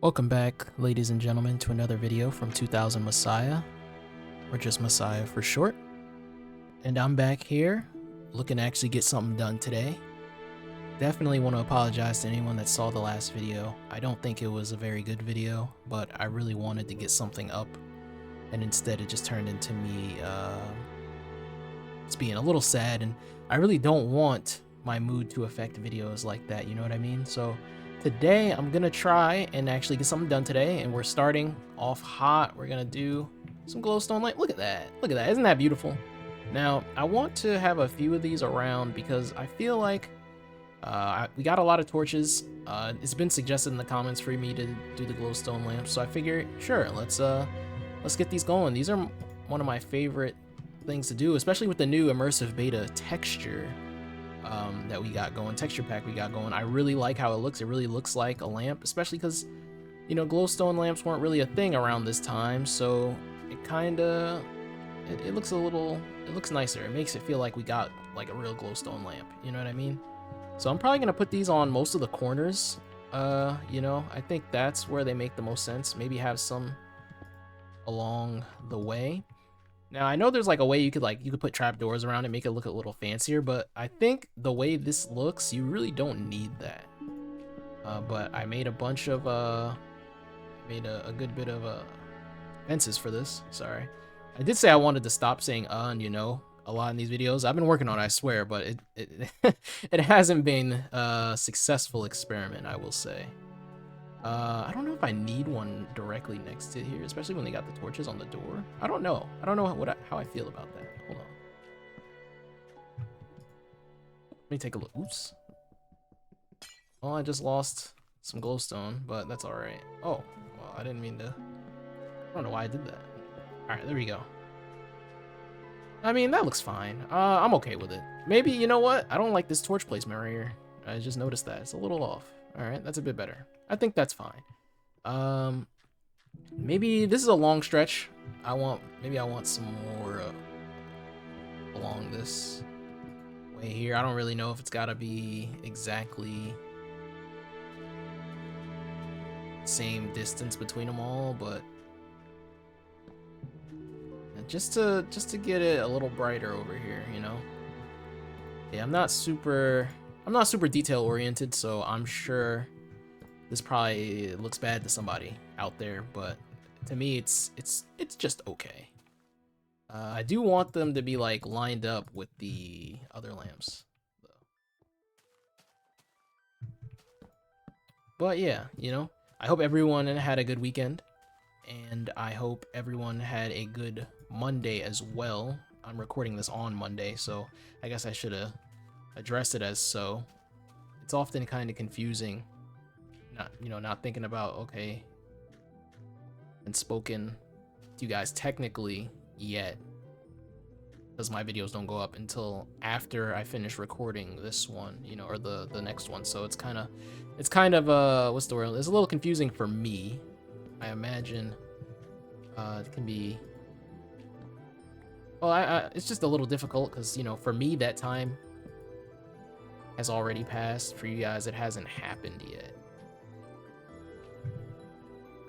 Welcome back, ladies and gentlemen, to another video from 2000 Messiah, or just Messiah for short. And I'm back here, looking to actually get something done today. Definitely want to apologize to anyone that saw the last video. I don't think it was a very good video, but I really wanted to get something up, and instead it just turned into me just being a little sad, and I really don't want my mood to affect videos like that, you know what I mean? So today I'm gonna try and actually get something done today, and we're starting off hot. We're gonna do some glowstone light. Look at that, isn't that beautiful? Now I want to have a few of these around because I feel like we got a lot of torches. It's been suggested in the comments for me to do the glowstone lamps, so I figured, sure, let's get these going. These are one of my favorite things to do, especially with the new immersive beta texture that we got going, texture pack we got going. I really like how it looks. It really looks like a lamp, especially because, you know, glowstone lamps weren't really a thing around this time, so it kinda, it looks a little, it looks nicer. It makes it feel like we got like a real glowstone lamp, you know what I mean? So I'm probably gonna put these on most of the corners. You know, I think that's where they make the most sense. Maybe have some along the way. Now, I know there's like a way you could put trapdoors around it, make it look a little fancier, but I think the way this looks, you really don't need that. But I made a bunch of, made a good bit of fences for this, sorry. I did say I wanted to stop saying and you know, a lot in these videos. I've been working on it, I swear, but it hasn't been a successful experiment, I will say. I don't know if I need one directly next to here, especially when they got the torches on the door. I don't know. I don't know how I feel about that. Hold on. Let me take a look. Oops. Well, I just lost some glowstone, but that's all right. Oh, well, I didn't mean to. I don't know why I did that. All right, there we go. I mean, that looks fine. I'm okay with it. Maybe, you know what? I don't like this torch placement right here. I just noticed that. It's a little off. All right, that's a bit better. I think that's fine. Maybe this is a long stretch. Maybe I want some more along this way here. I don't really know if it's gotta be exactly same distance between them all, but just to get it a little brighter over here, you know. Yeah, I'm not super detail oriented, so I'm sure this probably looks bad to somebody out there, but to me it's just okay. I do want them to be like lined up with the other lamps though. But yeah, you know, I hope everyone had a good weekend, and I hope everyone had a good Monday as well. I'm recording this on Monday, so I guess I should have addressed it as so. It's often kind of confusing, not thinking about, okay, and spoken to you guys technically yet, because my videos don't go up until after I finish recording this one, you know, or the next one. So it's kind of what's the word? It's a little confusing for me. I imagine it can be. Well, it's just a little difficult because, you know, for me that time has already passed. For you guys, it hasn't happened yet.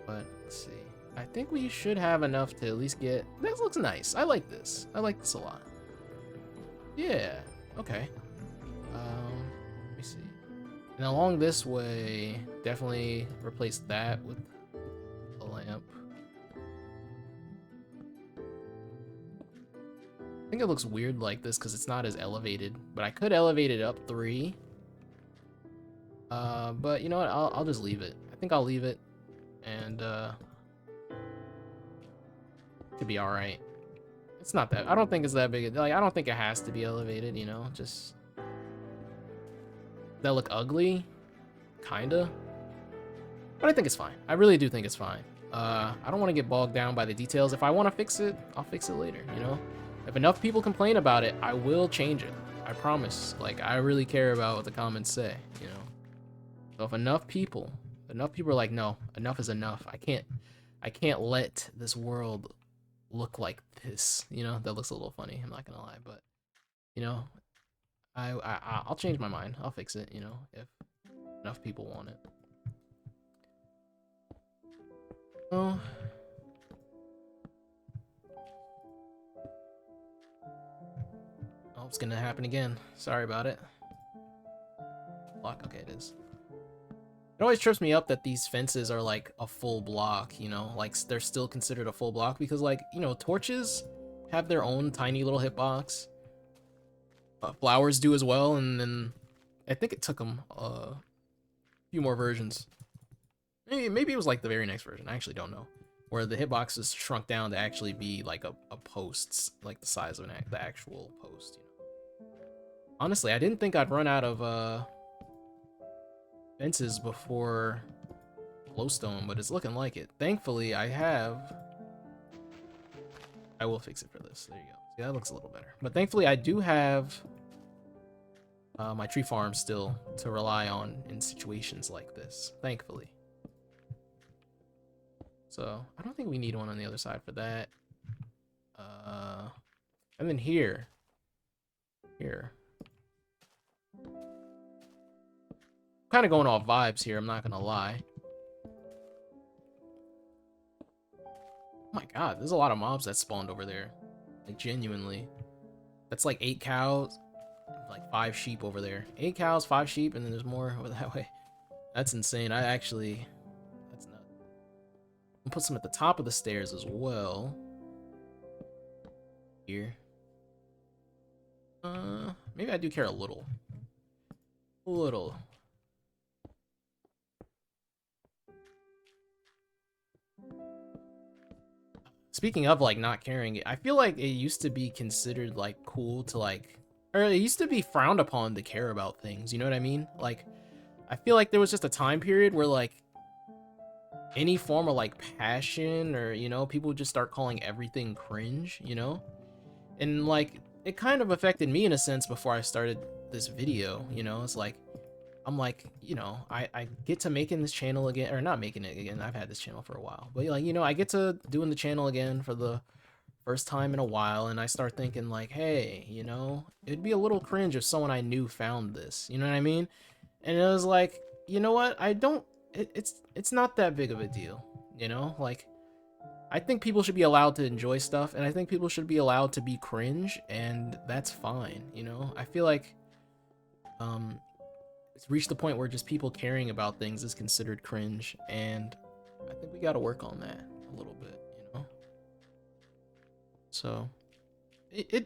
But let's see. I think we should have enough to at least get. This looks nice. I like this. I like this a lot. Yeah. Okay. Let me see. And along this way, definitely replace that with a lamp. I think it looks weird like this because it's not as elevated, but I could elevate it up 3. But you know what? I'll just leave it. I think I'll leave it, and could be all right. It's not that. I don't think it's that big. Like, I don't think it has to be elevated. You know, just that look ugly, kinda. But I think it's fine. I really do think it's fine. I don't want to get bogged down by the details. If I want to fix it, I'll fix it later. You know. If enough people complain about it, I will change it. I promise. Like, I really care about what the comments say, you know. So if enough people are like, no, enough is enough. I can't let this world look like this, you know. That looks a little funny, I'm not gonna lie, but you know, I'll change my mind. I'll fix it, you know, if enough people want it. Oh. Oh, it's gonna happen again. Sorry about it. Block. Okay, it is. It always trips me up that these fences are like a full block, you know? Like, they're still considered a full block because, like, you know, torches have their own tiny little hitbox. Flowers do as well, and then I think it took them a few more versions. Maybe it was like the very next version. I actually don't know. Where the hitboxes shrunk down to actually be like a post, like the size of the actual post. You know. Honestly, I didn't think I'd run out of fences before glowstone, but it's looking like it. Thankfully, I have. I will fix it for this. There you go. See, that looks a little better. But thankfully, I do have my tree farm still to rely on in situations like this. Thankfully. So I don't think we need one on the other side for that. And then here. Kind of going off vibes here, I'm not gonna lie. Oh my god, there's a lot of mobs that spawned over there. Like, genuinely. That's like 8 cows, like 5 sheep over there. 8 cows, 5 sheep, and then there's more over that way. That's insane. That's nuts. I'll put some at the top of the stairs as well. Here. Maybe I do care a little. A little. Speaking of, like, not caring, I feel like it used to be considered, like, cool to, like, or it used to be frowned upon to care about things, you know what I mean? Like, I feel like there was just a time period where, like, any form of, like, passion or, you know, people would just start calling everything cringe, you know? And, like, it kind of affected me in a sense before I started this video, you know? It's like, I'm like, you know, I get to making this channel again, or not making it again, I've had this channel for a while, but, like, you know, I get to doing the channel again for the first time in a while, and I start thinking, like, hey, you know, it'd be a little cringe if someone I knew found this, you know what I mean? And it was like, you know what, it's not that big of a deal, you know? Like, I think people should be allowed to enjoy stuff, and I think people should be allowed to be cringe, and that's fine, you know? I feel like, it's reached the point where just people caring about things is considered cringe, and I think we gotta work on that a little bit, you know? So,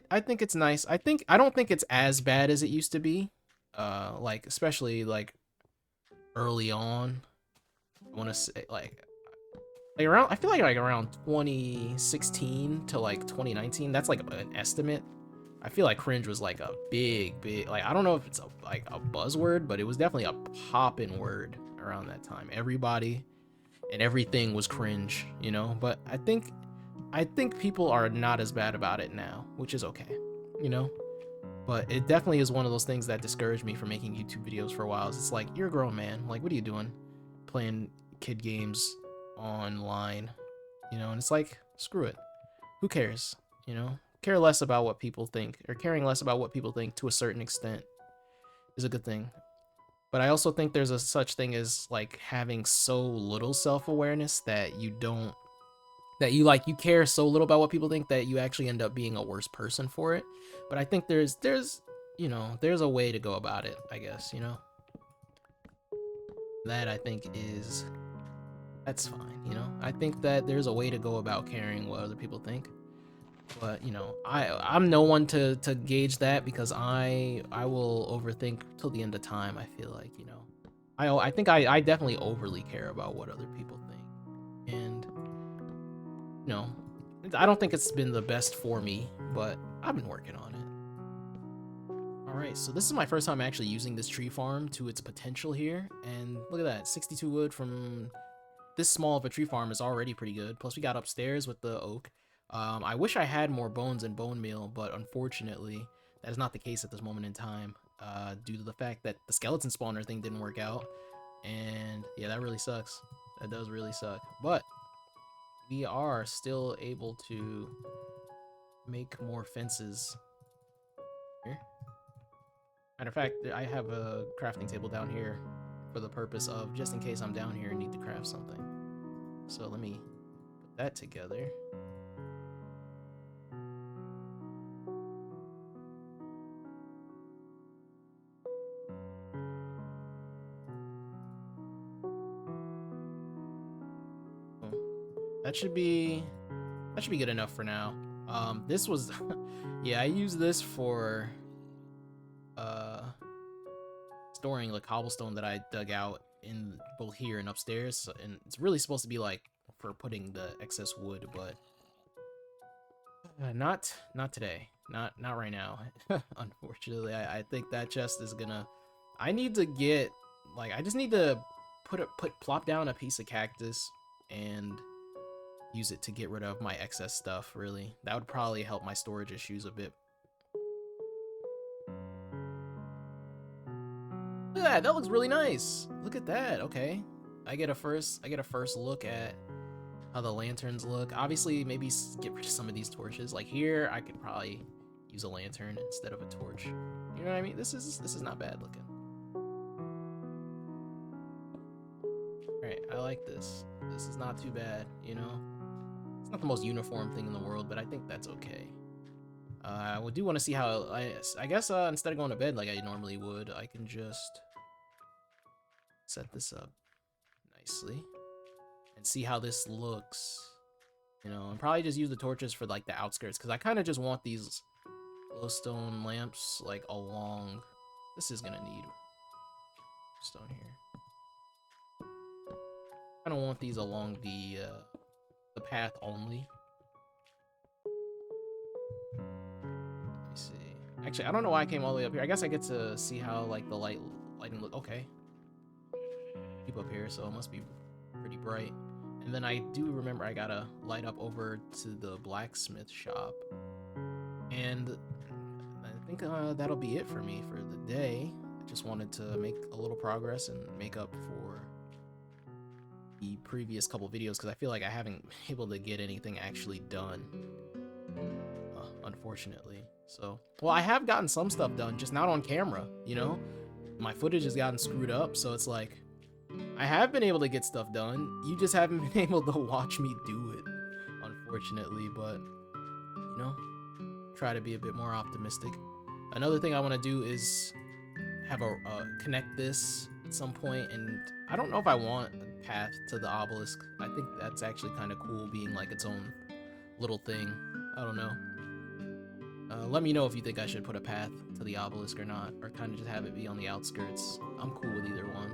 I think it's nice. I don't think it's as bad as it used to be. Like, especially, like, early on. I want to say, like around, I feel like around 2016 to, like, 2019, that's, like, an estimate. I feel like cringe was, like, a big, like, I don't know if it's like a buzzword, but it was definitely a poppin' word around that time. Everybody and everything was cringe, you know? But I think people are not as bad about it now, which is okay, you know? But it definitely is one of those things that discouraged me from making YouTube videos for a while. It's like, you're a grown man. Like, what are you doing? Playing kid games online, you know? And it's like, screw it. Who cares, you know? Care less about what people think, or caring less about what people think to a certain extent is a good thing. But I also think there's a such thing as, like, having so little self-awareness that you don't, that you care so little about what people think that you actually end up being a worse person for it. But I think there's you know, there's a way to go about it, I guess, you know? That I think that's fine, you know? I think that there's a way to go about caring what other people think. But, you know, I'm no one to gauge that, because I will overthink till the end of time, I feel like, you know. I think I definitely overly care about what other people think. And, you know, I don't think it's been the best for me, but I've been working on it. Alright, so this is my first time actually using this tree farm to its potential here. And look at that, 62 wood from this small of a tree farm is already pretty good. Plus we got upstairs with the oak. I wish I had more bones and bone meal, but unfortunately, that is not the case at this moment in time, due to the fact that the skeleton spawner thing didn't work out. And yeah, that really sucks. That does really suck. But we are still able to make more fences here. Matter of fact, I have a crafting table down here for the purpose of, just in case I'm down here and need to craft something. So let me that together. That should be good enough for now. This was yeah, I use this for storing the cobblestone that I dug out in both here and upstairs, and it's really supposed to be like for putting the excess wood, but not today, not right now. Unfortunately, I think that chest is gonna. I need to get like I just need to plop down a piece of cactus and use it to get rid of my excess stuff. Really, that would probably help my storage issues a bit. Look at that, that looks really nice. Look at that. Okay, I get a first look at how the lanterns look. Obviously, maybe get rid of some of these torches. Like here, I could probably use a lantern instead of a torch. You know what I mean? This is not bad looking. All right, I like this. This is not too bad. You know, it's not the most uniform thing in the world, but I think that's okay. I do want to see how I guess instead of going to bed like I normally would, I can just set this up nicely and see how this looks, you know, and probably just use the torches for like the outskirts, because I kind of just want these glowstone lamps like along. This is gonna need stone here. I don't want these along the path only. Let me see. Actually, I don't know why I came all the way up here. I guess I get to see how like the lighting look. Okay, keep up here, so it must be pretty bright. And then I do remember I gotta light up over to the blacksmith shop. And I think that'll be it for me for the day. I just wanted to make a little progress and make up for the previous couple videos, because I feel like I haven't been able to get anything actually done, unfortunately. So, well, I have gotten some stuff done, just not on camera, you know? My footage has gotten screwed up, so it's like, I have been able to get stuff done, you just haven't been able to watch me do it, unfortunately, but, you know, try to be a bit more optimistic. Another thing I want to do is have a connect this at some point, and I don't know if I want a path to the obelisk. I think that's actually kind of cool, being like its own little thing. I don't know. Let me know if you think I should put a path to the obelisk or not, or kind of just have it be on the outskirts. I'm cool with either one.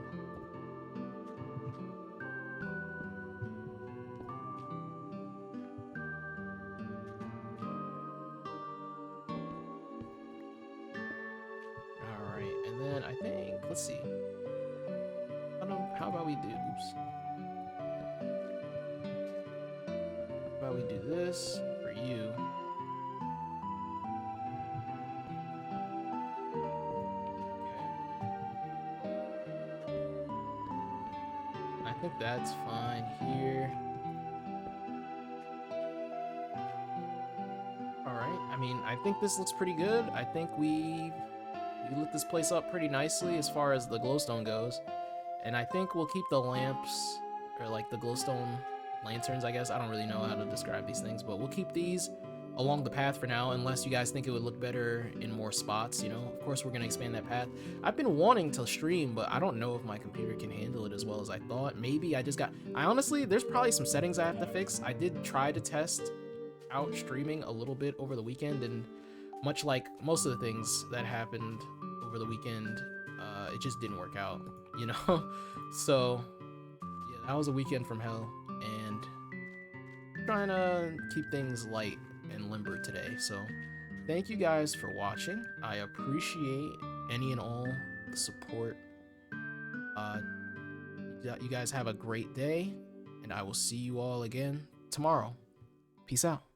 Alright, and then I think, let's see. How about we do, oops. How about we do this for you? I think that's fine here. Alright, I mean, I think this looks pretty good. I think we lit this place up pretty nicely as far as the glowstone goes. And I think we'll keep the lamps, or like the glowstone lanterns, I guess. I don't really know how to describe these things, but we'll keep these along the path for now, unless you guys think it would look better in more spots, you know? Of course, we're gonna expand that path. I've been wanting to stream, but I don't know if my computer can handle it as well as I thought. Maybe I honestly, there's probably some settings I have to fix. I did try to test out streaming a little bit over the weekend, and much like most of the things that happened over the weekend, it just didn't work out, you know? So, yeah, that was a weekend from hell, and I'm trying to keep things light and limber today. So thank you guys for watching. I appreciate any and all the support. You guys have a great day, and I will see you all again tomorrow. Peace out.